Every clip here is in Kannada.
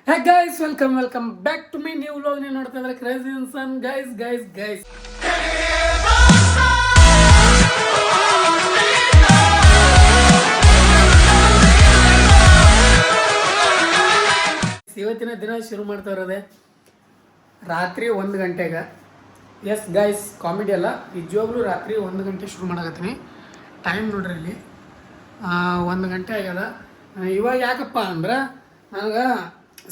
Hey guys, welcome back to my new vlog. ನೀವು ನೋಡ್ತಾ ಇದ್ರೆ ಕ್ರೇಜಿ ಇನ್ಸಾನ್ ಗೈಸ್. ಇವತ್ತಿನ ದಿನ ಶುರು ಮಾಡ್ತಾ ಇರೋದೆ ರಾತ್ರಿ 1 ಗಂಟೆಗೆ. ಎಸ್ ಗೈಸ್, ಕಾಮಿಡಿ ಅಲ್ಲ, ನಿಜವಾಗ್ಲೂ ರಾತ್ರಿ 1 ಗಂಟೆ ಶುರು ಮಾಡಕತ್ತೀನಿ. ಟೈಮ್ ನೋಡ್ರಿ ಇಲ್ಲಿ 1 ಗಂಟೆ ಆಗ್ಯದ. ಇವಾಗ ಯಾಕಪ್ಪ ಅಂದ್ರೆ ನನಗೆ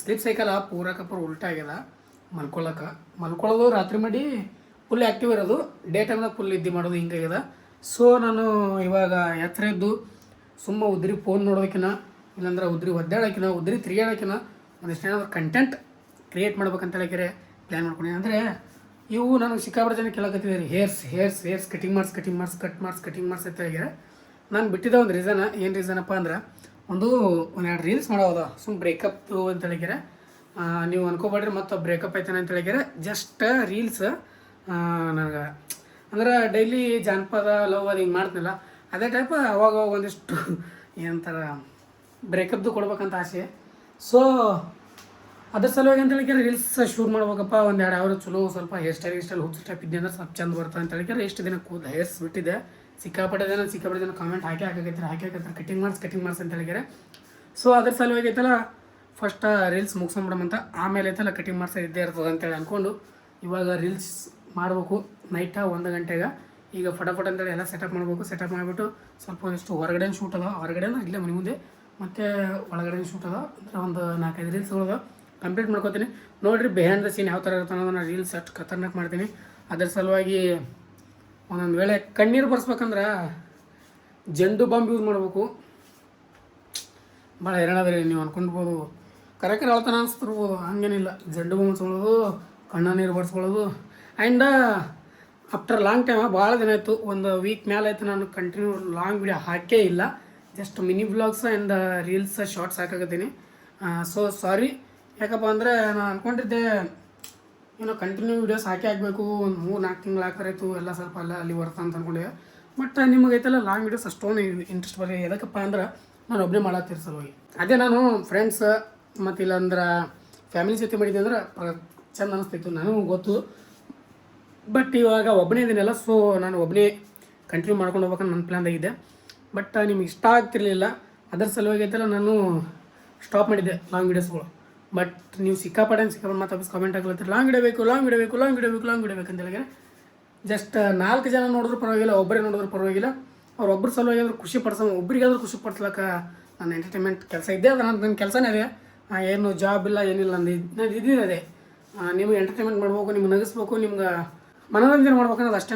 ಸ್ಲೀಪ್ ಸೈಕಲ್ ಪೂರ ಉಲ್ಟಾ ಆಗ್ಯದ. ಮಲ್ಕೊಳ್ಳೋದು ರಾತ್ರಿ ಮಾಡಿ ಫುಲ್ ಆ್ಯಕ್ಟಿವ್ ಇರೋದು, ಡೇ ಟೈಮ್ದಾಗ ಫುಲ್ ನಿದ್ದೆ ಮಾಡೋದು ಹಿಂಗಾಗ್ಯದ. ಸೊ ನಾನು ಇವಾಗ ಎತ್ತರ ಇದ್ದು ಸುಮ್ಮ ಉದ್ರಿ ಫೋನ್ ನೋಡೋದಕ್ಕಿಂತ, ಇಲ್ಲಾಂದ್ರೆ ಉದ್ರಿ ಒದ್ದಾಡೋಕ್ಕಿಂತ, ಉದ್ರಿ ತಿರುಗಾಡೋಕ್ಕಿಂತ ಒಂದಿಷ್ಟು ಏನಾದ್ರು ಕಂಟೆಂಟ್ ಕ್ರಿಯೇಟ್ ಮಾಡ್ಬೇಕಂತ ಹೇಳಿದ್ರೆ ಪ್ಲ್ಯಾನ್ ಮಾಡ್ಕೊಂಡು. ಅಂದರೆ ಇವು ನನಗೆ ಸಿಕ್ಕಾಪಟ್ಟೆ ಜನ ಕೇಳಕತ್ತಿದ್ದಾರೆ, ಹೇರ್ಸ್ ಕಟಿಂಗ್ ಮಾಡಿಸ್ ಅಂತ ಹೇಳಿದ್ರೆ ನಾನು ಬಿಟ್ಟಿದ್ದ ಒಂದು ರೀಸನ್. ಏನು ರೀಸನಪ್ಪ ಅಂದ್ರೆ ಒಂದೆರಡು ರೀಲ್ಸ್ ಮಾಡೋದು ಸುಮ್ಮನೆ ಬ್ರೇಕಪ್ ಅಂತ ಹೇಳಿದ್ರೆ ನೀವು ಅನ್ಕೋಬೇಡ್ರಿ ಮತ್ತು ಬ್ರೇಕಪ್ ಆಯ್ತಾನೆ ಅಂತ ಹೇಳಿದ್ರೆ ಜಸ್ಟ್ ರೀಲ್ಸ್. ನನಗೆ ಅಂದ್ರೆ ಡೈಲಿ ಜಾನಪದ ಲವ್ ಅದು ಹಿಂಗೆ ಮಾಡ್ತೀನಲ್ಲ, ಅದೇ ಟೈಪ್ ಅವಾಗ ಒಂದಿಷ್ಟು ಏನಂತಾರ ಬ್ರೇಕಪ್ದು ಕೊಡ್ಬೇಕಂತ ಆಸೆ. ಸೊ ಅದ್ರ ಸಲುವಾಗಿ ಅಂತ ಹೇಳಿದ್ರೆ ರೀಲ್ಸ್ ಶೂಟ್ ಮಾಡ್ಬೇಕಪ್ಪ. ಒಂದು 2 ಅವರ್ ಚಲೋ ಸ್ವಲ್ಪ ಹೇರ್ ಸ್ಟೈಲ್ ಹುಚ್ಚು ಟೈಪ್ ಇದ್ದೆ ಅಂದ್ರೆ ಸ್ವಲ್ಪ ಚಂದ ಬರ್ತದೆ ಅಂತ ಹೇಳಿದ್ರೆ ಎಷ್ಟು ದಿನ ಕೂದಲು ಹೇರ್ಸ್ ಬಿಟ್ಟಿದ್ದೆ. ಸಿಕ್ಕಾಪಟ್ಟೆ ಜನ ಕಾಮೆಂಟ್ ಹಾಕಿ ಕಟಿಂಗ್ ಮಾಡಿಸ್ ಅಂತ ಹೇಳಿದ್ರೆ. ಸೊ ಅದ್ರ ಸಲುವಾಗಿ ಐತಲ್ಲ ಫಸ್ಟ್ ರೀಲ್ಸ್ ಮುಗಿಸ್ಕೊಂಬಿಡಮಂತ, ಆಮೇಲೆ ಐತಲ್ಲ ಕಟಿಂಗ್ ಮಾಡಿಸ ಇದ್ದೇ ಇರ್ತದೆ ಅಂತೇಳಿ ಅಂದ್ಕೊಂಡು ಇವಾಗ ರೀಲ್ಸ್ ಮಾಡಬೇಕು ನೈಟ 1 ಗಂಟೆಗೆ. ಈಗ ಫಟಾಫಟ್ ಅಂತೇಳಿ ಎಲ್ಲ ಸೆಟಪ್ ಮಾಡಿಬಿಟ್ಟು ಸ್ವಲ್ಪ ಒಂದಿಷ್ಟು ಹೊರಗಡೆ ಶೂಟ್ ಅದ, ಹೊರಗಡೆನ ಇಲ್ಲೇ ಮನೆ ಮುಂದೆ, ಮತ್ತು ಒಳಗಡೆ ಶೂಟ್ ಅದ. ಅಂದರೆ ಒಂದು 4-5 ರೀಲ್ಸ್ಗಳು ಕಂಪ್ಲೀಟ್ ಮಾಡ್ಕೋತೀನಿ. ನೋಡಿರಿ ಬಿಹೈಂಡ್ ದ ಸೀನ್ ಯಾವ ಥರ ಇರ್ತಾನೆ ಅನ್ನೋದನ್ನ ರೀಲ್ಸ್ ಅಷ್ಟು ಖತರ್ನಾಕ್ ಮಾಡ್ತೀನಿ. ಅದ್ರ ಸಲುವಾಗಿ ಒಂದೊಂದು ವೇಳೆ ಕಣ್ಣೀರು ಬರ್ಸ್ಬೇಕಂದ್ರೆ ಜಂಡು ಬಾಂಬ್ ಯೂಸ್ ಮಾಡಬೇಕು. ಭಾಳ ಹೈರಾಣದ್ರಿ, ನೀವು ಅಂದ್ಕೊಂಡ್ಬೋದು ಕರೆಕ್ಟ್ ಹೇಳ್ತಾನೆ ಅನಿಸ್ತಿರ್ಬೋದು, ಹಂಗೇನಿಲ್ಲ. ಜಂಡು ಬಾಂಬ್ ಹಚ್ಕೊಳ್ಳೋದು, ಕಣ್ಣ ನೀರು ಬರ್ಸ್ಕೊಳ್ಳೋದು. ಆ್ಯಂಡ್ ಆಫ್ಟರ್ ಲಾಂಗ್ ಟೈಮ್, ಭಾಳ ದಿನ ಆಯಿತು, ಒಂದು ವೀಕ್ ಮೇಲೆ ಆಯಿತು ನಾನು ಕಂಟಿನ್ಯೂ ಲಾಂಗ್ ವಿಡಿಯೋ ಹಾಕೇ ಇಲ್ಲ. Just mini vlogs and reels shorts ಹಾಕಾಕತ್ತೀನಿ. ಸೊ ಸಾರಿ, ಯಾಕಪ್ಪ ಅಂದರೆ ನಾನು ಅಂದ್ಕೊಂಡಿದ್ದೆ ಏನೋ ಕಂಟಿನ್ಯೂ ವೀಡಿಯೋಸ್ ಹಾಕಬೇಕು, ಒಂದು 3-4 ತಿಂಗಳು ಹಾಕರಾಯ್ತು, ಎಲ್ಲ ಸ್ವಲ್ಪ ಅಲ್ಲಿ ಬರ್ತಾ ಅಂತ ಅಂದ್ಕೊಂಡೆ. ಬಟ್ ನಿಮಗೈತಲ್ಲ ಲಾಂಗ್ ವೀಡಿಯೋಸ್ ಅಷ್ಟೊಂದು ಇಂಟ್ರೆಸ್ಟ್ ಬರೀ ಎದಕ್ಕಪ್ಪ ಅಂದ್ರೆ ನಾನು ಒಬ್ಬನೇ ಮಾಡತ್ತೀರಿ ಸಲುವಾಗಿ. ಅದೇ ನಾನು ಫ್ರೆಂಡ್ಸ್ ಮತ್ತು ಇಲ್ಲಾಂದ್ರೆ ಫ್ಯಾಮಿಲಿ ಜೊತೆ ಮಾಡಿದ್ದೆ ಅಂದ್ರೆ ಚೆಂದ ಅನ್ನಿಸ್ತಿತ್ತು, ನನಗೂ ಗೊತ್ತು. ಬಟ್ ಇವಾಗ ಒಬ್ಬನೇ ಇದ್ದೀನಲ್ಲ, ಸೊ ನಾನು ಒಬ್ಬನೇ ಕಂಟಿನ್ಯೂ ಮಾಡ್ಕೊಂಡು ಹೋಗ್ಬೇಕಂತ ನನ್ನ ಪ್ಲ್ಯಾನ್ದಾಗಿದೆ. ಬಟ್ ನಿಮ್ಗೆ ಇಷ್ಟ ಆಗ್ತಿರ್ಲಿಲ್ಲ, ಅದರ ಸಲುವಾಗಿ ಐತಲ್ಲ ನಾನು ಸ್ಟಾಪ್ ಮಾಡಿದ್ದೆ ಲಾಂಗ್ ವೀಡಿಯೋಸ್ಗಳು. ಬಟ್ ನೀವು ಸಿಕ್ಕಾಪಟ್ಟೆ ಮತ್ತೆ ವಾಪಸ್ ಕಾಮೆಂಟ್ ಆಗ್ಲತ್ತೀರಿ, ಲಾಂಗ್ ವಿಡಿಯೋ ಬೇಕು ಅಂತ ಹೇಳಿದ್ರೆ ಜಸ್ಟ್ 4 ಜನ ನೋಡಿದ್ರು ಪರವಾಗಿಲ್ಲ, ಒಬ್ಬರೇ ನೋಡಿದ್ರು ಪರವಾಗಿಲ್ಲ. ಒಬ್ಬರ ಸಲುವಾಗಿ ಆದರೂ ಖುಷಿ ಒಬ್ರಿಗಾದ್ರೂ ಖುಷಿ ಪಡಿಸ್ಲಕ್ಕ ನನ್ನ ಎಂಟರ್ಟೈನ್ಮೆಂಟ್ ಕೆಲಸ ಇದ್ದೇ ಅದು. ನನ್ನ ಕೆಲಸನೇ ಅದೇ, ಏನು ಜಾಬ್ ಇಲ್ಲ ಏನಿಲ್ಲ, ನಂದು ಇದ್ದಿದ್ದು ಅದೇ. ನಿಮಗೆ ಎಂಟರ್ಟೈನ್ಮೆಂಟ್ ಮಾಡ್ಬೇಕು, ನಿಮ್ಗೆ ನಗಿಸ್ಬೇಕು, ನಿಮ್ಗೆ ಮನೋರಂಜನೆ ಮಾಡ್ಬೇಕು ಅನ್ನೋದು ಅಷ್ಟೇ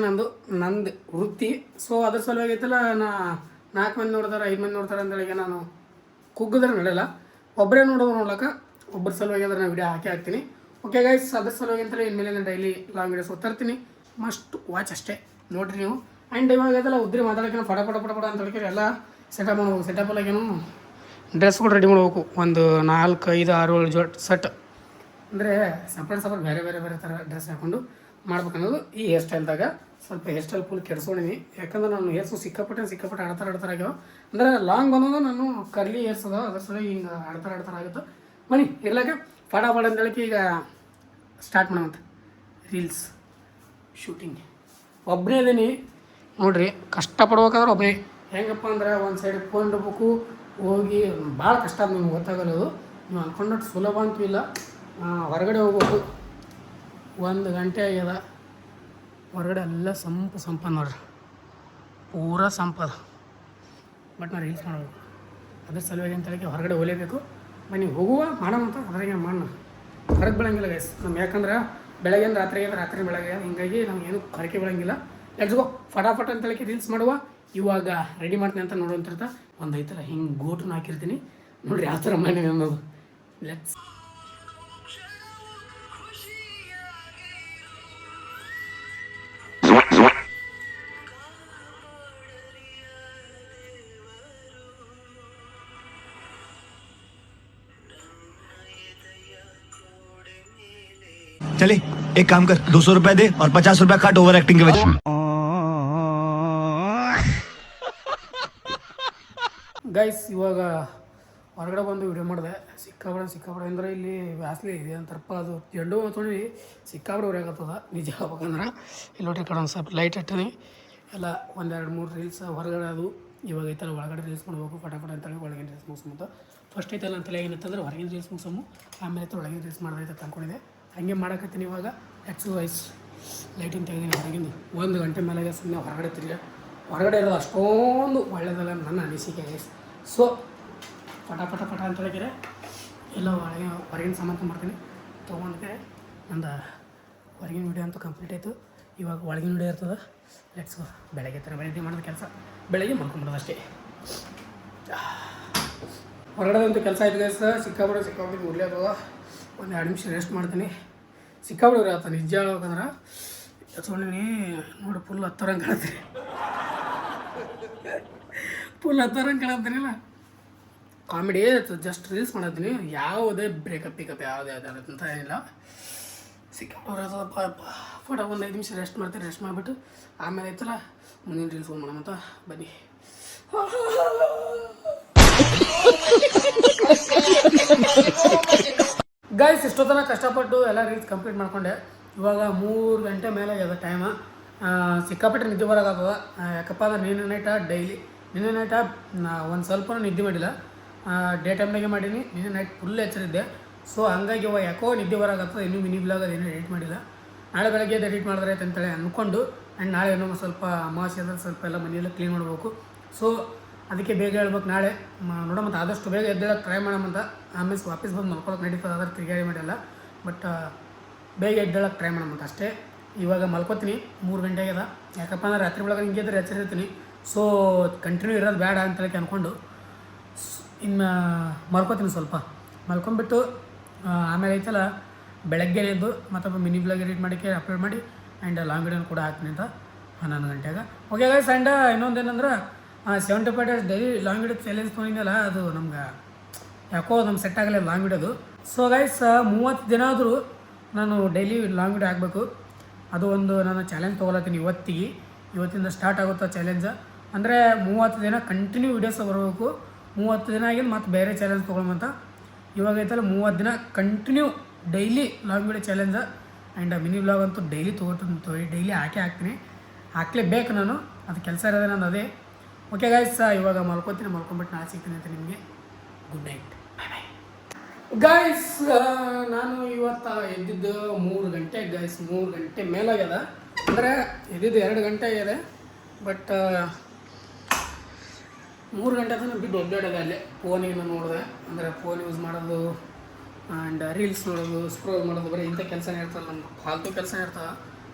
ನಂದು ವೃತ್ತಿ. ಸೊ ಅದ್ರ ಸಲುವಾಗಿ ಐತಲ್ಲ, 4 ಮಂದಿ ನೋಡ್ತಾರೆ, 5 ಮಂದಿ ನೋಡ್ತಾರೆ ಅಂತೇಳಿಗೆ ನಾನು ಕುಗ್ಗಿದ್ರೆ ನಡೆಯಲ್ಲ. ಒಬ್ಬರೇ ನೋಡ್ಲಕ್ಕ ಒಬ್ಬರ ಸಲುವಾಗಿ ಅಂದ್ರೆ ನಾನು ವಿಡಿಯೋ ಹಾಕ್ತೀನಿ. ಓಕೆ ಗೈಸ್, ಅದ್ರ ಸಲುವಾಗಿ ಅಂತೇಳಿ ಇನ್ಮೇಲೆ ನಾನು ಡೈಲಿ ಲಾಂಗ್ ವೀಡಿಯೋಸ್ ತರ್ತೀನಿ. ಮಸ್ಟ್ ವಾಚ್ ಅಷ್ಟೇ ನೋಡಿರಿ ನೀವು. ಆ್ಯಂಡ್ ಇವಾಗ ಅದೆಲ್ಲ ಉದ್ರಿ ಮಾತಾಡೋಕೆ ಪಡ ಅಂತ ಹೇಳಿದ್ರೆ ಎಲ್ಲ ಸೆಟಪ್ ಮಾಡ್ಬೇಕು. ಸೆಟಪಲ್ಲಾಗೇನು ಡ್ರೆಸ್ಗಳು ರೆಡಿ ಮಾಡ್ಬೇಕು, ಒಂದು 4, 5, 6, 7 ಸೆಟ್. ಅಂದರೆ ಸಪ್ರೇಟ್ ಬೇರೆ ಥರ ಡ್ರೆಸ್ ಹಾಕ್ಕೊಂಡು ಮಾಡ್ಬೇಕನ್ನೋದು ಈ ಹೇರ್ ಸ್ಟೈಲ್ದಾಗ. ಸ್ವಲ್ಪ ಹೇರ್ ಸ್ಟೈಲ್ ಫುಲ್ ಕೆಡ್ಸ್ಕೊಂಡಿನಿ, ಯಾಕಂದ್ರೆ ನಾನು ಹೇರ್ಸು ಸಿಕ್ಕಾಪಟ್ಟೆ ಆಡ್ತಾರೆ ಆಗ್ಯಾವ. ಅಂದರೆ ಲಾಂಗ್ ಬಂದೋದು ನಾನು ಕರ್ಲಿ ಹೇರ್ಸ್ ಅದ, ಅದ್ರ ಸಲುವಾಗಿ ಹಿಂಗೆ ಆಡ್ತಾರೆ ಆಗುತ್ತೆ. ಬನ್ನಿ ಇರ್ಲಾಕ ಫಟಾಫಟ್ ಅಂತೇಳಿ ಈಗ ಸ್ಟಾರ್ಟ್ ಮಾಡೋಂತ ರೀಲ್ಸ್ ಶೂಟಿಂಗ್. ಒಬ್ಬನೇ ಇದೀನಿ ನೋಡಿರಿ, ಕಷ್ಟಪಡ್ಬೇಕಾದ್ರೆ ಒಬ್ಬನೇ. ಹೆಂಗಪ್ಪ ಅಂದ್ರೆ ಒಂದು ಸೈಡ್ ಫೋನ್ ಇಡಬೇಕು, ಹೋಗಿ ಭಾಳ ಕಷ್ಟ ಅದು, ನಿಮ್ಗೆ ಗೊತ್ತಾಗಲ್ಲದು. ನೀವು ಅಂದ್ಕೊಂಡಷ್ಟು ಸುಲಭ ಅಂತೂ ಇಲ್ಲ. ಹೊರಗಡೆ ಹೋಗ್ಬೇಕು, 1 ಗಂಟೆ ಆಗ್ಯದ, ಹೊರಗಡೆ ಎಲ್ಲ ಸಂಪ ನೋಡ್ರಿ, ಪೂರ ಸಂಪದ. ಬಟ್ ನಾನು ರೀಲ್ಸ್ ಮಾಡಬೇಕು, ಅದ್ರ ಸಲುವಾಗಿ ಅಂತೇಳಿ ಹೊರಗಡೆ ಹೋಗಲೇಬೇಕು. ಬನ್ನಿ ಹೋಗುವ ಮಾಡೋಣಂತ, ಅದ್ರಾಗೆ ಮಾಡೋಣ. ಹೊರಗೆ ಬೆಳಂಗಿಲ್ಲ ಗೈಸ್ ನಮ್ಗೆ, ಯಾಕಂದ್ರೆ ಬೆಳಗ್ಗೆ ರಾತ್ರಿ ಬೆಳಗ್ಗೆ, ಹಿಂಗಾಗಿ ನಮ್ಗೆ ಏನು ಹೊರಕೆ ಬೆಳಂಗಿಲ್ಲ. ಲೆಟ್ಸ್ ಗೋ ಫಟಾಫಟ್ ಅಂತೇಳಿ ರೀಲ್ಸ್ ಮಾಡುವ. ಇವಾಗ ರೆಡಿ ಮಾಡ್ತೀನಿ ಅಂತ ನೋಡುವಂತಿರ್ತ ಒಂದು ಐತಲ್ಲ ಹಿಂಗೆ ಗೋಟನ್ನ ಹಾಕಿರ್ತೀನಿ ನೋಡಿರಿ, ಯಾವ ಥರ ಮಾಡಿ ಅನ್ನೋದು. ಲೆಟ್ಸ್ चले एक काम कर, 200 रुपए दे और 50 रुपए काट ओवर एक्टिंग के वजह। ಗೈಸ್ ಇವಾಗ ಹೊರಗಡೆ ಬಂದು ವಿಡಿಯೋ ಮಾಡಿದೆ. ಸಿಕ್ಕಾಬಿಡ ಅಂದ್ರೆ ಇಲ್ಲಿ ವ್ಯಾಸ್ಲಿ ಇದೆ ಅಂತಾರಪ್ಪ, ಅದು ಜಂಡು ತೊಳಿ ಸಿಕ್ಕಾಬಿಡ ಉರಿಯಾಗತ್ತದ ನಿಜ ಹೇಳ್ಬೇಕಂದ್ರೆ. ಇಲ್ಲಿ ನೋಡ್ರಿ ಕಡೆ ಒಂದು ಸ್ವಲ್ಪ ಲೈಟ್ ಇಟ್ಟಿನಿ, ಎಲ್ಲ 1-2-3 ರೀಲ್ಸ್ ಹೊರಗಡೆ ಅದು ಇವಾಗ ಐತಲ್ಲ ಒಳಗಡೆ ರೀಲ್ಸ್ ಮಾಡ್ಬೇಕು ಫಟಾಫಟ ಅಂತೇಳಿ ಒಳಗಿನ ರೀಲ್ಸ್ ಮುಗಿಸ್ಕೊಂತ. ಫಸ್ಟ್ ಐತಲ್ಲ ಅಂತೇಳಿ ಏನಿತ್ತಂದ್ರೆ ಹೊರಗಿನ ರೀಲ್ಸ್ ಮುಗಿಸೋಮು, ಆಮೇಲೆ ಐತೆ ಒಳಗಿನ ರೀಲ್ಸ್ ಮಾಡೋದೈತೆ ಅಂದ್ಕೊಂಡಿದ್ದೆ. ಹಂಗೆ ಮಾಡಕತ್ತೀನಿ. ಇವಾಗ ಎಕ್ಸರ್ಸೈಸ್ ಲೈಟಿಂಗ್ ತೆಗೆದೀನಿ ಹೊರಗಿಂದು. 1 ಗಂಟೆ ಮೇಲೆ ಸುಮ್ಮನೆ ಹೊರಗಡೆ ಹೊರಗಡೆ ಇರೋದು ಅಷ್ಟೊಂದು ಒಳ್ಳೆಯದಲ್ಲ ನನ್ನ ಅನಿಸಿಕೆ. ಸೊ ಪಟ ಅಂತ ಹೇಳಿದ್ರೆ ಎಲ್ಲ ಹೊರಗಿನ ಸಾಮಾನು ತೊಗೊಂಬರ್ತೀನಿ. ತೊಗೊಂಡ್ರೆ ನಂದು ಹೊರಗಿನ ವೀಡಿಯೋ ಅಂತೂ ಕಂಪ್ಲೀಟ್ ಆಯಿತು. ಇವಾಗ ಒಳಗಿನ ವೀಡಿಯೋ ಇರ್ತದೆ. ಲೆಟ್ಸ್ ಬೆಳಗ್ಗೆ ಬೆಳಗ್ಗೆ ಮಾಡೋದು ಕೆಲಸ, ಬೆಳಗ್ಗೆ ಮಾಡ್ಕೊಂಬಿಡೋದು ಅಷ್ಟೇ. ಹೊರಗಡೆದಂತೂ ಕೆಲಸ ಆಯ್ತು ಗೈಸ್. ಸಿಕ್ಕಾಬಿಟ್ಟು ಉರ್ಲಿಯಾಗ 1-2 ನಿಮಿಷ ರೆಸ್ಟ್ ಮಾಡ್ತೀನಿ. ಸಿಕ್ಕಾಬಿಡೋರು ಆತ ನಿಜ ಹೇಳ್ಬೇಕಂದ್ರೆ ಎತ್ಕೊಂಡಿ ನೋಡಿ ಫುಲ್ ಹತ್ತರಂಗೆ ಕಾಣತ್ತೀನಿ. ಕಾಣತ್ತೀನಿಲ್ಲ ಕಾಮಿಡಿ ಜಸ್ಟ್ ರೀಲ್ಸ್ ಮಾಡತ್ತೀನಿ. ಯಾವುದೇ ಬ್ರೇಕಪ್ ಯಾವುದೇ ಅಂತ ಏನಿಲ್ಲ. ಸಿಕ್ಕಾಬಿಡೋರಪ್ಪ ಫೋಟೋ 1-5 ನಿಮಿಷ ರೆಸ್ಟ್ ಮಾಡ್ತೀನಿ. ರೆಸ್ಟ್ ಮಾಡಿಬಿಟ್ಟು ಆಮೇಲೆ ಐತಲ್ಲ ಮುಂದಿನ ರೀಲ್ಸ್ ಫೋನ್ ಮಾಡೋಣ ಅಂತ ಬನ್ನಿ. ಗೈಸ್ ಇಷ್ಟೊತ್ತನ ಕಷ್ಟಪಟ್ಟು ಎಲ್ಲ ರೀಲ್ಸ್ ಕಂಪ್ಲೀಟ್ ಮಾಡ್ಕೊಂಡೆ. ಇವಾಗ 3 ಗಂಟೆ ಮೇಲೆ ಆಗ್ಯದ ಟೈಮ. ಸಿಕ್ಕಾಪಟ್ಟೆ ನಿದ್ದೆ ಬರೋಕ್ಕಾಗದ. ಯಾಕಪ್ಪ ಅಂದ್ರೆ ನಿನ್ನೆ ನೈಟ ಒಂದು ಸ್ವಲ್ಪ ನಿದ್ದೆ ಮಾಡಿಲ್ಲ. ಡೇ ಟೈಮ್ನಾಗೆ ಮಾಡೀನಿ. ನಿನ್ನೆ ನೈಟ್ ಫುಲ್ ಎಚ್ಚರಿದ್ದೆ. ಸೊ ಹಂಗಾಗಿ ಇವಾಗ ಯಾಕೋ ನಿದ್ದೆ ಬರೋಕ್ಕಾಗ್ತದೆ. ಇನ್ನೂ ಮಿನಿ ಬ್ಲಾಗ್ ಅದೇನು ಎಡಿಟ್ ಮಾಡಿಲ್ಲ. ನಾಳೆ ಬೆಳಗ್ಗೆ ಎಡಿಟ್ ಮಾಡಿದ್ರೆ ಆಯ್ತು ಅಂತೇಳಿ ಅಂದ್ಕೊಂಡು. ಆ್ಯಂಡ್ ನಾಳೆ ಏನೋ ಸ್ವಲ್ಪ ಅಮಾವಾಸ್ಯೆ ಅಂದರೆ ಸ್ವಲ್ಪ ಎಲ್ಲ ಮನೆಯೆಲ್ಲ ಕ್ಲೀನ್ ಮಾಡಬೇಕು. ಸೊ ಅದಕ್ಕೆ ಬೇಗ ಹೇಳ್ಬೇಕು ನಾಳೆ ನೋಡೋ ಮತ್ತು ಆದಷ್ಟು ಬೇಗ ಎದ್ದೇಳಕ್ಕೆ ಟ್ರೈ ಮಾಡೋಮಂತ. ಆಮೇಲೆ ವಾಪಸ್ ಬಂದು ಮಲ್ಕೊಳಕ್ಕೆ ನಡೀತದೆ, ಅದ್ರ ತಿರುಗಾಡಿ ಮಾಡಿಲ್ಲ. ಬಟ್ ಬೇಗ ಎದ್ದೇಳಕ್ಕೆ ಟ್ರೈ ಮಾಡೋಮಂತ ಅಷ್ಟೇ. ಇವಾಗ ಮಲ್ಕೋತೀನಿ. 3 ಗಂಟೆ ಆಗ್ಯದ. ಯಾಕಪ್ಪ ಅಂದ್ರೆ ರಾತ್ರಿ ಒಳಗೆ ಹಿಂಗೆ ಇದ್ರೆ ಎಚ್ಚರಿರ್ತೀನಿ. ಸೊ ಕಂಟಿನ್ಯೂ ಇರೋದು ಬೇಡ ಅಂತೇಳಿ ಅಂದ್ಕೊಂಡು ಇನ್ನು ಮಲ್ಕೋತೀನಿ. ಸ್ವಲ್ಪ ಮಲ್ಕೊಂಡ್ಬಿಟ್ಟು ಆಮೇಲೆ ಐತಲ್ಲ ಬೆಳಗ್ಗೆ ಎದ್ದು ಮತ್ತೊಬ್ಬ ಮಿನಿ ಬ್ಲಾಗ್ ಎಡಿಟ್ ಮಾಡೋಕ್ಕೆ ಅಪ್ಲೋಡ್ ಮಾಡಿ ಆ್ಯಂಡ್ ಲಾಂಗ್ ವಿಡಿಯೋನ ಕೂಡ ಹಾಕ್ತೀನಿ ಅಂತ 11 ಗಂಟೆಗೆ. Okay guys. ಆ್ಯಂಡ್ ಇನ್ನೊಂದೇನಂದ್ರೆ 75 days daily long video challenge ತೊಗೊಂಡಿದ್ದಲ್ಲ, ಅದು ನಮ್ಗೆ ಯಾಕೋ ನಮ್ಗೆ ಸೆಟ್ ಆಗಲ್ಲ ಲಾಂಗ್ ವಿಡಿಯೋದು. ಸೊ ಗೈಸ್ 30 ದಿನ ಆದರೂ ನಾನು ಡೈಲಿ ಲಾಂಗ್ ವಿಡಿಯೋ ಹಾಕಬೇಕು. ಅದು ಒಂದು ನಾನು ಚಾಲೆಂಜ್ ತೊಗೊಳತ್ತೀನಿ. ಇವತ್ತಿಂದ ಸ್ಟಾರ್ಟ್ ಆಗುತ್ತೋ ಚಾಲೆಂಜ್. ಅಂದರೆ 30 ದಿನ ಕಂಟಿನ್ಯೂ ವೀಡಿಯೋಸ್ ಬರಬೇಕು. 30 ದಿನ ಆಗಿದ್ದು ಮತ್ತು ಬೇರೆ ಚಾಲೆಂಜ್ ತೊಗೊಳಮಂತ. ಇವಾಗ ಐತಲ್ಲ 30 ದಿನ continue daily long video challenge. And mini blog ಅಂತೂ ಡೈಲಿ ಡೈಲಿ ಹಾಕ್ತೀನಿ. ಹಾಕ್ಲೇಬೇಕು ನಾನು, ಅದು ಕೆಲಸ ಇರೋದೇ ನಂದು ಅದೇ. ಓಕೆ ಗೈಸ್, ಇವಾಗ ಮಲ್ಕೊಂಡ್ಬಿಟ್ಟು ನಾಳೆ ಸಿಗ್ತೀನಿ ಅಂತ ನಿಮಗೆ. ಗುಡ್ ನೈಟ್, ಬಾಯ್ ಬಾಯ್ ಗೈಸ್. ನಾನು ಇವತ್ತು ಎದ್ದಿದ್ದು 3 ಗಂಟೆ ಗೈಸ್. 3 ಗಂಟೆ ಮೇಲಾಗ್ಯದ. ಅಂದರೆ ಎದ್ದಿದ್ದು 2 ಗಂಟೆ ಆಗಿದೆ. ಬಟ್ 3 ಗಂಟೆ ತನಕ ಬಿದ್ದು ಒದ್ದಾಡೋದು ಅಲ್ಲೇ. ಫೋನಿನ ನೋಡಿದೆ, ಅಂದರೆ ಫೋನ್ ಯೂಸ್ ಮಾಡೋದು ಆ್ಯಂಡ್ ರೀಲ್ಸ್ ನೋಡೋದು, ಸ್ಕ್ರೋಲ್ ಮಾಡೋದು, ಬರೀ ಇಂಥ ಕೆಲಸನೇ ಇರ್ತಲ್ಲ. ನಮ್ಗೆ ಫಾಲ್ತು ಕೆಲಸ ಇರ್ತವೆ.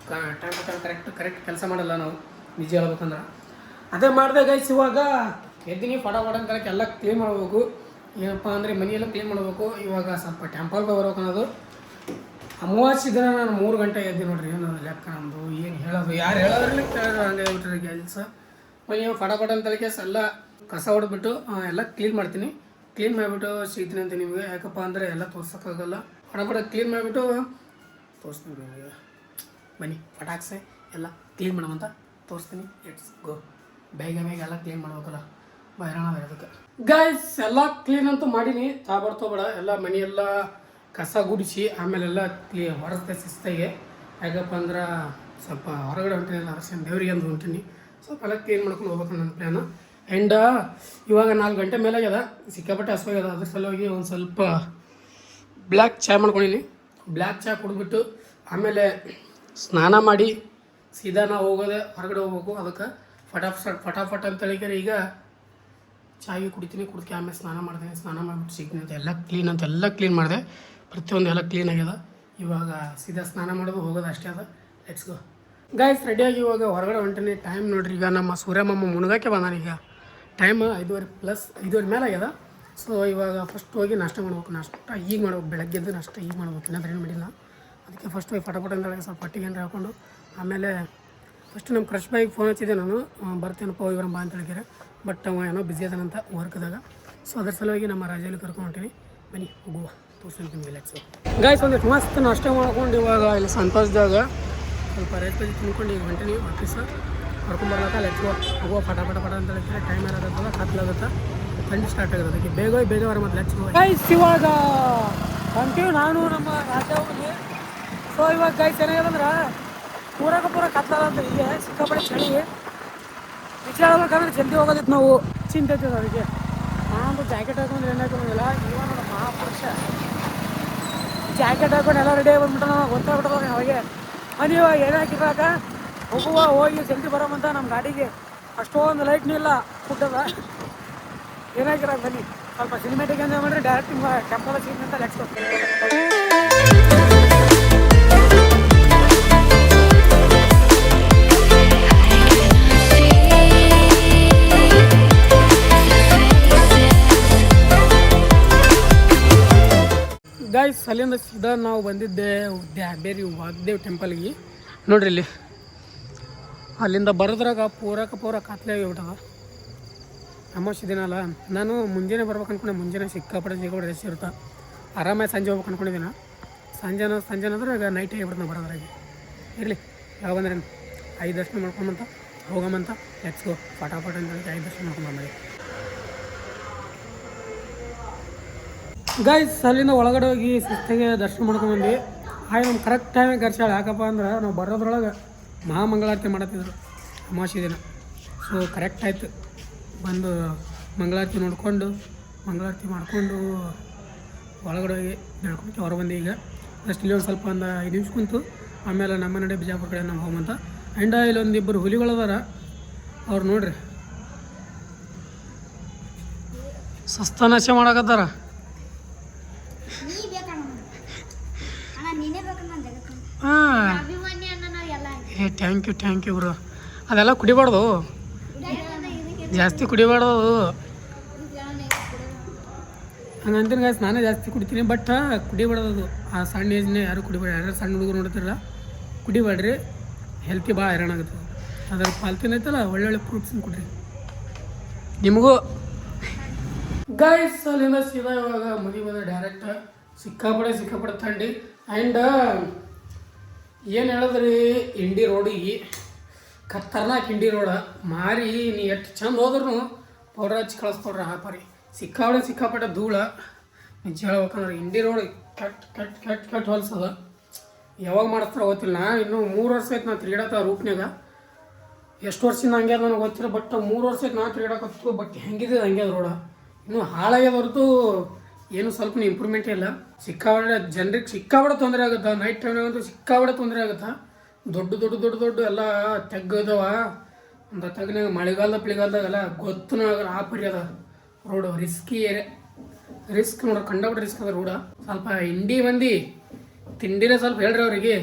ಟೈಮ್ ಟು ಟೈಮ್ ಕರೆಕ್ಟ್ ಕೆಲಸ ಮಾಡಲ್ಲ ನಾವು, ನಿಜ ಹೇಳ್ಬೇಕಂದ್ರೆ. ಅದೇ ಮಾಡಿದೆ ಗೈಸ್. ಇವಾಗ ಎದ್ದೀನಿ ಫಟಾಫಟ ಅಂತ ಎಲ್ಲ ಕ್ಲೀನ್ ಮಾಡಬೇಕು. ಏನಪ್ಪ ಅಂದರೆ ಮನೆಯೆಲ್ಲ ಕ್ಲೀನ್ ಮಾಡಬೇಕು. ಇವಾಗ ಸ್ವಲ್ಪ ಟೆಂಪಲ್ಗೆ ಬರ್ಬೇಕು ಅನ್ನೋದು. ಅಮಾವಾಸ್ಯೆ ದಿನ ನಾನು 3 ಗಂಟೆ ಎದ್ದು ನೋಡ್ರಿ. ಏನು ಲೆಕ್ಕ ನಮ್ಮದು, ಏನು ಹೇಳೋದು, ಯಾರು ಹೇಳೋದ್ರಲ್ಲಿ ಕೇಳೋದು ಹಂಗೆ ಬಿಟ್ರಿ ಕೆಲಸ. ಮನೆ ಫಟಾಫಟ ಅಂತ ಎಲ್ಲ ಕಸ ಹೊಡೆದ್ಬಿಟ್ಟು ಎಲ್ಲ ಕ್ಲೀನ್ ಮಾಡ್ತೀನಿ. ಕ್ಲೀನ್ ಮಾಡಿಬಿಟ್ಟು ಸಿಗ್ತೀನಿ ಅಂತ ನಿಮಗೆ. ಯಾಕಪ್ಪ ಅಂದರೆ ಎಲ್ಲ ತೋರ್ಸೋಕ್ಕಾಗಲ್ಲ. ಫಟಾಫಟ ಕ್ಲೀನ್ ಮಾಡಿಬಿಟ್ಟು ತೋರಿಸ್ತೀನಿ ನಿಮಗೆ. ಬನ್ನಿ ಪಟಾಕ್ಸೆ ಎಲ್ಲ ಕ್ಲೀನ್ ಮಾಡೋಮಂತ ತೋರಿಸ್ತೀನಿ. Let's go. ಬೇಗ ಎಲ್ಲ ಕ್ಲೀನ್ ಮಾಡ್ಬೇಕಲ್ಲ, ಬೈರಾಣ ಇರೋದಕ್ಕೆ. ಗೈಸ್ ಎಲ್ಲ ಕ್ಲೀನ್ ಅಂತೂ ಮಾಡೀನಿ. ತಾಬಡ್ತೋಬೇಡ ಎಲ್ಲ ಮನೆಯೆಲ್ಲ ಕಸ ಗುಡಿಸಿ ಆಮೇಲೆಲ್ಲ ಹೊರಸ್ತೆ ಶಿಸ್ತಾಗೆ. ಯಾಕಪ್ಪ ಅಂದ್ರೆ ಸ್ವಲ್ಪ ಹೊರಗಡೆ ಹೊಂಟೀನಿ, ಅರಸಿನ ದೇವ್ರಿಗೆ ಅಂತ ಹೊಂಟೀನಿ. ಸ್ವಲ್ಪ ಎಲ್ಲ ಕ್ಲೀನ್ ಮಾಡ್ಕೊಂಡು ಹೋಗ್ಬೇಕು ನನ್ನ ಪ್ಲ್ಯಾನು. ಆ್ಯಂಡ್ ಇವಾಗ 4 ಗಂಟೆ ಮೇಲೆ ಆಗ್ಯದ. ಸಿಕ್ಕಾಪಟ್ಟೆ ಹಸುವಾಗ್ಯದ. ಅದ್ರ ಸಲುವಾಗಿ ಒಂದು ಸ್ವಲ್ಪ ಬ್ಲ್ಯಾಕ್ ಚಹಾ ಮಾಡ್ಕೊಂಡಿನಿ. ಬ್ಲ್ಯಾಕ್ ಚಹಾ ಕುಡಿದ್ಬಿಟ್ಟು ಆಮೇಲೆ ಸ್ನಾನ ಮಾಡಿ ಸೀದಾ ನಾವು ಹೊರಗಡೆ ಹೋಗ್ಬೇಕು. ಅದಕ್ಕೆ ಫಟಾಫಟ್ ಅಂತ ಹೇಳಿದ್ರೆ ಈಗ ಚಾಯ್ ಕುಡಿತೀನಿ. ಕುಡಿಕೆ ಆಮೇಲೆ ಸ್ನಾನ ಮಾಡ್ತೀನಿ. ಸ್ನಾನ ಮಾಡಿಬಿಟ್ಟು ಸಿಗ್ತೀನಿ ಅಂತ ಎಲ್ಲ ಕ್ಲೀನ್ ಮಾಡಿದೆ. ಪ್ರತಿಯೊಂದು ಎಲ್ಲ ಕ್ಲೀನ್ ಆಗ್ಯದ. ಇವಾಗ ಸೀದಾ ಸ್ನಾನ ಮಾಡೋದು ಹೋಗೋದು ಅಷ್ಟೇ ಅದ. Let's go guys. ರೆಡಿಯಾಗಿ ಇವಾಗ ಹೊರಗಡೆ ಹೊಂಟೀನಿ. ಟೈಮ್ ನೋಡ್ರಿ, ಈಗ ನಮ್ಮ ಸೂರ್ಯಮಾಮ ಮುಳುಗಕ್ಕೆ ಬಂದಾನ. ಈಗ ಟೈಮ್ 5:30 ಮೇಲೆ ಆಗ್ಯದ. ಸೊ ಇವಾಗ ಫಸ್ಟ್ ಹೋಗಿ ನಾಷ್ಟ ಮಾಡ್ಬೇಕು. ನಾಷ್ಟ ಈಗ ಮಾಡ್ಬೇಕು. ಬೆಳಗ್ಗೆ ಎದ್ದು ನಾಷ್ಟ ಈಗ ಮಾಡ್ಬೇಕು. ಇನ್ನೊಂದು ಏನು ಮಾಡಿಲ್ಲ. ಅದಕ್ಕೆ ಫಸ್ಟ್ ಹೋಗಿ ಫಟಾಫಟ ಅಂತ ಸ್ವಲ್ಪ ಪಟ್ಟಿಗೆ ಏನಾರು ಹಾಕ್ಕೊಂಡು ಆಮೇಲೆ ಫಸ್ಟ್ ನಮ್ಮ ಕ್ರಶ್ ಬಾಯಿಗೆ ಫೋನ್ ಹಚ್ಚಿದ್ದೆ ನಾನು. ಬರ್ತೇನಪ್ಪ ಇವ್ರ ಬಾ ಅಂತ ಹೇಳಿದ್ರೆ. ಬಟ್ ಅವ ಏನೋ ಬಿಸಿ ಅದಾನಂತ ವರ್ಕ್ದಾಗ. ಸೊ ಅದ್ರ ಸಲುವಾಗಿ ನಮ್ಮ ರಾಜಲ್ಲಿ ಕರ್ಕೊಂಡು ಹೊಂಟೀನಿ. ಬನ್ನಿ ಹೋಗುವ, ತೋರಿಸ್ತೀನಿ ನಿಮಗೆ. Let's guys. ಒಂದಿಷ್ಟು ಮಸ್ತ್ ನಾಷ್ಟ ಮಾಡ್ಕೊಂಡು ಇವಾಗ ಇಲ್ಲಿ ಸಂತೋಷದಾಗ ಸ್ವಲ್ಪ ರೈಸ್ ಬಜ್ಜಿ ತಿನ್ಕೊಂಡು ಈಗ ಹೊಂಟೀನಿ ವಾಪಸ್ ಕರ್ಕೊಂಬರ್ಲಾಕ. ಲೆಟ್ಸ್ ಹೋಗುವ ಫಟಾಫಟ ಅಂತ ಹೇಳಿದ್ರೆ ಟೈಮ್ ಏನಾಗುತ್ತೆ ಕತ್ಲಾಗುತ್ತೆ. ಥಂಡಿ ಸ್ಟಾರ್ಟ್ ಆಗೋದು. ಅದಕ್ಕೆ ಬೇಗ ಬರ ಮತ್ತು ಗೈಸ್ ಇವಾಗ ಹೊಂಟೀವಿ ನಾನು ನಮ್ಮ ರಾಜ ಹೋಗಿ. ಸೊ ಇವಾಗ ಗೈಸ್ ಏನಾಗ್ಯದಂದ್ರೆ ಪೂರ ಕತ್ತಲಂತ ಹೀಗೆ ಸಿಕ್ಕಾಪಟ್ಟೆ ಚಳಿ. ವಿಚಾರ ಹೇಳ್ಬೇಕಂದ್ರೆ ಜಲ್ದಿ ಹೋಗೋದಿತ್ತು ನಾವು, ಚಿಂತೆ ಐತದ ಅದಕ್ಕೆ. ನಾನು ಜಾಕೆಟ್ ಹಾಕೊಂಡು ಏನು ಹಾಕೊಂಡಿಲ್ಲ. ಇವಾಗ ನೋಡ ಮಹಾಪುರುಷ ಜಾಕೆಟ್ ಹಾಕೊಂಡು ಎಲ್ಲ ರೆಡಿ ಆಗಿ ಬಂದ್ಬಿಟ್ಟು ನಾವು ಗೊತ್ತಾಗ್ಬಿಟ್ಟದ ಅವಾಗೆ. ಅದು ಇವಾಗ ಏನು ಹಾಕಿದ್ರಾಗ ಹೋಗಿ ಜಲ್ದಿ ಬರೋಮಂತ ನಮ್ಮ ಗಾಡಿಗೆ ಅಷ್ಟೊಂದು ಲೈಟ್ನೂ ಇಲ್ಲ, ಫುಡ್ಡದ ಏನಾಗಿರ ಬನ್ನಿ ಸ್ವಲ್ಪ ಸಿನಿಮೆಟಿಕ್ ಅಂತ ಮಾಡಿದ್ರೆ ಡೈರೆಕ್ಟ್ ನಿಮ್ಮ ಟೆಂಪಲ್ ಸೀನ್ ಅಂತ ಲೆಕ್ಸ್. ಗೈಸ್ ಅಲ್ಲಿಂದ ಸೀದಾ ನಾವು ಬಂದಿದ್ದೆ ಬೇರೆ ವಾಗ್ದೇವ್ ಟೆಂಪಲ್ಗೆ. ನೋಡ್ರಿ ಇಲ್ಲಿ ಅಲ್ಲಿಂದ ಬರೋದ್ರಾಗ ಪೂರ ಕಾತ್ಲೆ ಹೋಗ್ಬಿಟ್ಟದ. ಅಮಾವಾಸ್ಯೆ ದಿನ ಅಲ್ಲ. ನಾನು ಮುಂಜಾನೆ ಬರ್ಬೇಕು ಅನ್ಕೊಂಡೆ. ಮುಂಜಾನೆ ಸಿಕ್ಕಾಪಟ್ಟೆ ರೆಸ್ಟ್ ಇರುತ್ತೆ. ಆರಾಮಾಗಿ ಸಂಜೆ ಹೋಗ್ಬೇಕು ಅನ್ಕೊಂಡಿದ್ದೀನಿ. ಸಂಜೆ ಅಂದ್ರೆ ಈಗ ನೈಟ್ ಆಗಿಬಿಡ್ತು ನಾವು ಬರೋದ್ರಾಗೆ. ಇರಲಿ ಯಾವ ಬಂದ್ರೆ 5 ದರ್ಶನ ಮಾಡ್ಕೊಂಬಂತ ಹೋಗಮಂತ ಲೆಟ್ಸ್ ಗೋ ಫಟಾಫಟ್ ಅಂತ ಹೇಳಿ 5 ದರ್ಶನ ಮಾಡ್ಕೊಂಬಂದ್ರೆ ಗೈಸ್ ಅಲ್ಲಿಂದ ಒಳಗಡೆ ಹೋಗಿ ಶಿಸ್ತಿಗೆ ದರ್ಶನ ಮಾಡ್ಕೊಂಡ್ಬಂದ್ವಿ. ಹಾಗೆ ನಮ್ಮ ಕರೆಕ್ಟ್ ಟೈಮಿಗೆ ಖರ್ಚಾಳ. ಯಾಕಪ್ಪ ಅಂದ್ರೆ ನಾವು ಬರೋದ್ರೊಳಗೆ ಮಹಾಮಂಗಳಾರತಿ ಮಾಡತ್ತಿದ್ರು ಅಮಾವಾಸ್ಯೆ ದಿನ. ಸೊ ಕರೆಕ್ಟ್ ಆಯಿತು. ಬಂದು ಮಂಗಳಾರತಿ ನೋಡಿಕೊಂಡು ಮಂಗಳಾರತಿ ಮಾಡಿಕೊಂಡು ಒಳಗಡೆ ಹೋಗಿ ನಡ್ಕೊಂಡು ಹೊರ ಬಂದು ಈಗ ಜಸ್ಟ್ ಇಲ್ಲಿ ಒಂದು ಸ್ವಲ್ಪ 5 ನಿಮಿಷ ಕುಂತು ಆಮೇಲೆ ನಮ್ಮ ನಡೆ ಬಿಜಾಪುರ ಕಡೆ ನಾವು ಹೋಗಂತ. ಆ್ಯಂಡ್ ಇಲ್ಲೊಂದು ಇಬ್ಬರು ಹುಲಿಗಳದಾರ, ಅವ್ರು ನೋಡ್ರಿ ಸಸ್ತಾನಾಶ ಮಾಡಕತ್ತಾರ. ಹಾಂ ಥ್ಯಾಂಕ್ ಯು ಬ್ರೋ. ಅದೆಲ್ಲ ಕುಡಿಬಾರ್ದು, ಜಾಸ್ತಿ ಕುಡಿಬಾರ್ದು. ಹಂಗಂತೀನಿ ಗಾಯ್ಸ್, ನಾನೇ ಜಾಸ್ತಿ ಕುಡಿತೀನಿ. ಬಟ್ ಕುಡಿಬಾರ್ದು. ಆ ಸಣ್ಣ ಏಜ್ನೇ ಯಾರು ಕುಡಿಬೇಡಿ. ಯಾರು ಸಣ್ಣ ಹುಡುಗರು ನೋಡ್ತಿರಲ್ಲ, ಕುಡಿಬೇಡ್ರಿ. ಹೆಲ್ತಿ ಭಾಳ ಹೈರಾಣ ಆಗುತ್ತೆ. ಅದ್ರ ಪಾಲ್ತಿನ ಐತಲ್ಲ, ಒಳ್ಳೊಳ್ಳೆ ಫ್ರೂಟ್ಸನ್ನ ಕುಡ್ರಿ ನಿಮಗೂ. ಗೈಸ್ ಅಲ್ಲಿಂದ ಸೀದಾ ಇವಾಗ ಮುಗಿ ಡೈರೆಕ್ಟ್ ಸಿಕ್ಕಾಪಟ್ಟೆ ಥಂಡಿ. ಆ್ಯಂಡ್ ಏನು ಹೇಳಿದ್ರಿ, ಇಂಡಿ ರೋಡಿಗೆ ಖತರ್ನಾಕ್ ಇಂಡಿ ರೋಡ ಮಾರಿ ನೀ ಎಷ್ಟು ಚಂದ ಹೋದ್ರೂ ಪೌಡ್ರ್ ಹಚ್ಚಿ ಕಳಿಸ್ಕೊಡ್ರಿ. ಹಾಪರಿ ಸಿಕ್ಕಾಪಟ್ಟೆ ಧೂಳ. ನಿಜ ಹೇಳ್ಬೇಕಂದ್ರೆ ಇಂಡಿ ರೋಡ್ ಕೆಟ್ಟ ಹೊಲ್ಸದ. ಯಾವಾಗ ಮಾಡಿಸ್ತಾರ ಗೊತ್ತಿಲ್ಲ. ಇನ್ನೂ 3 ವರ್ಷ ಆಯ್ತು ನಾನು ತಿರುಗಾಡತ್ತ ರೂಟ್ನಾಗ. ಎಷ್ಟು ವರ್ಷದಿಂದ ಹಂಗೆ ನನಗೆ ಗೊತ್ತಿಲ್ಲ. ಬಟ್ 3 ವರ್ಷ ಆಯ್ತು ನಾನು ತಿರುಗಾಡಕತ್ತು. ಬಟ್ ಹೆಂಗಿದೆ ಹಂಗೆ ರೋಡ. ಇನ್ನೂ ಹಾಳಾಗ್ಯದ ಹೊರತು ಏನು ಸ್ವಲ್ಪ ಇಂಪ್ರೂವ್ಮೆಂಟ್ ಇಲ್ಲ. ಸಿಕ್ಕಾಪಟ್ಟೆ ಜನರಿಗೆ ಸಿಕ್ಕಾಪಟ್ಟೆ ತೊಂದರೆ ಆಗುತ್ತೆ. ನೈಟ್ ಟೈಮ್ನಾಗಂತೂ ಸಿಕ್ಕಾಪಟ್ಟೆ ತೊಂದರೆ ಆಗುತ್ತೆ. ದೊಡ್ಡ ಎಲ್ಲ ತೆಗ್ಗದವ. ಒಂದು ತೆಗ್ನಾಗ ಮಳೆಗಾಲದಾಗೆಲ್ಲ ಗೊತ್ತೂ ಆಗಲ್ಲ. ಆ ಪರಿ ಅದ ರೋಡು. ರಿಸ್ಕ್ ನೋಡ್ರಿ, ಕಂಡಬಿಟ್ಟು ರಿಸ್ಕ್ ಅದ ರೋಡ. ಸ್ವಲ್ಪ ಇಂಡಿ ಮಂದಿ ತಿಂಡಿನೇ ಸ್ವಲ್ಪ ಹೇಳ್ರಿ ಅವರಿಗೆ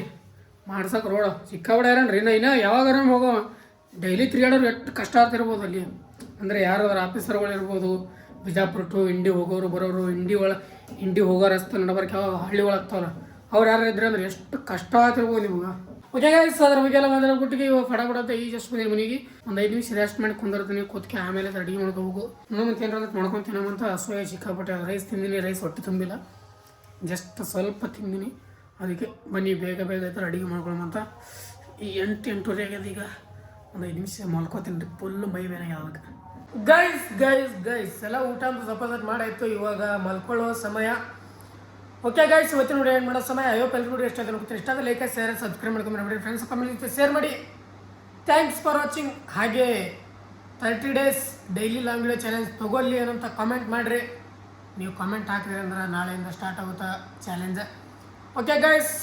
ಮಾಡ್ಸಕ್ಕೆ. ರೋಡ ಸಿಕ್ಕಾಪಟ್ಟೆ ಇರೋಣ್ರಿ. ಇನ್ನು ಯಾವಾಗ ಹೋಗೋ ಡೈಲಿ ತಿರುಗಾಡೋರು ಎಷ್ಟು ಕಷ್ಟ ಆಗ್ತಿರ್ಬೋದು ಅಲ್ಲಿ. ಅಂದರೆ ಯಾರಾದ್ರೂ ಆಫೀಸರ್ಗಳು ಇರ್ಬೋದು, ಬಿಜಾಪುರ ಟು ಇಂಡಿ ಹೋಗೋರು ಬರೋರು, ಇಂಡಿ ಹೋಗೋ ರಸ್ತೆ ನಡಬರ್ಕೆ ಯಾವ ಹಳ್ಳಿ ಒಳಗ್ತಾವಲ್ಲ, ಅವ್ರು ಯಾರು ಇದ್ರೆ ಅಂದ್ರೆ ಎಷ್ಟು ಕಷ್ಟ ಆಗ್ತಿರ್ಬೋದು ನಿಮ್ಗೆ. ಓಕೆ ಗೈಸ್, ಅದ್ರ ಬಗ್ಗೆ ಎಲ್ಲ ಮಾತಾಡ್ಬಿಟ್ಟಿಗೆ ಇವಾಗ ಫಟಾಫಟ ಈ ಜಸ್ಟ್ ಬಂದಿರಿ ಮನೆಗೆ. ಒಂದು 5 ನಿಮಿಷ ರೆಸ್ಟ್ ಮಾಡಿ ಕುಂದಿರ್ತೀನಿ ಕೂತ್ಕೆ. ಆಮೇಲೆ ಅಡುಗೆ ಮಾಡ್ಕೋಬೇಕು. ಮತ್ತೆ ಏನಾರ ಮಾಡ್ಕೊತೀನಂತ ಅಸೂಯೆ ಸಿಕ್ಕಾಪಟ್ಟೆ. ರೈಸ್ ತಿಂದಿನಿ, ರೈಸ್ ಹೊಟ್ಟೆ ತುಂಬಿಲ್ಲ, ಜಸ್ಟ್ ಸ್ವಲ್ಪ ತಿಂದಿನಿ. ಅದಕ್ಕೆ ಬನ್ನಿ ಬೇಗ ಐತಾರೆ ಅಡುಗೆ ಮಾಡ್ಕೊಳ್ಳೋಂತ. ಈ 8-8:30 ಆಗ್ಯದ. ಈಗ ಒಂದು 5 ನಿಮಿಷ ಮಲ್ಕೋತೀನಿ. ಫುಲ್ಲು ಮೈ ಬೇನಾಗ ಯಾವಾಗ. ಗೈಸ್ ಎಲ್ಲ ಊಟ ಅಂತ ಸಪೋಸಟ್ ಮಾಡಾಯ್ತು. ಇವಾಗ ಮಲ್ಕೊಳ್ಳೋ ಸಮಯ. ಓಕೆ ಗೈಸ್, ಇವತ್ತಿನ ವಿಡಿಯೋ ಏನು ಮಾಡೋ ಸಮಯ. ಎಲ್ರಿಗೂ ಇಷ್ಟ ಆಯ್ತು ಅನ್ಕೋತೀನಿ. ಇಷ್ಟ ಆದರೆ ಲೈಕ್ ಶೇರ್ ಸಬ್ಸ್ಕ್ರೈಬ್ ಮಾಡ್ಕೊಂಡ್ಬಿಡಿ. ಫ್ರೆಂಡ್ಸ್ ಕಮೆಂಟ್ ಜೊತೆ ಶೇರ್ ಮಾಡಿ. Thanks for watching. ಹಾಗೆ 30 days daily long video challenge ತೊಗೊಳ್ಳಿ ಏನಂತ ಕಾಮೆಂಟ್ ಮಾಡಿರಿ. ನೀವು ಕಾಮೆಂಟ್ ಹಾಕಿದ್ರಿ ಅಂದ್ರೆ ನಾಳೆಯಿಂದ ಸ್ಟಾರ್ಟ್ ಆಗುತ್ತಾ ಚಾಲೆಂಜ್. ಓಕೆ ಗೈಸ್,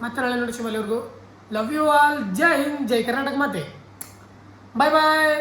ಮತ್ತೆ ನಾಳೆ ನೋಡಿ ಶಿವಲ್ಲಿವರೆಗೂ ಲವ್ ಯು ಆಲ್. ಜೈ ಹಿಂದ್, ಜೈ ಕರ್ನಾಟಕ ಮಾತೆ. ಬಾಯ್.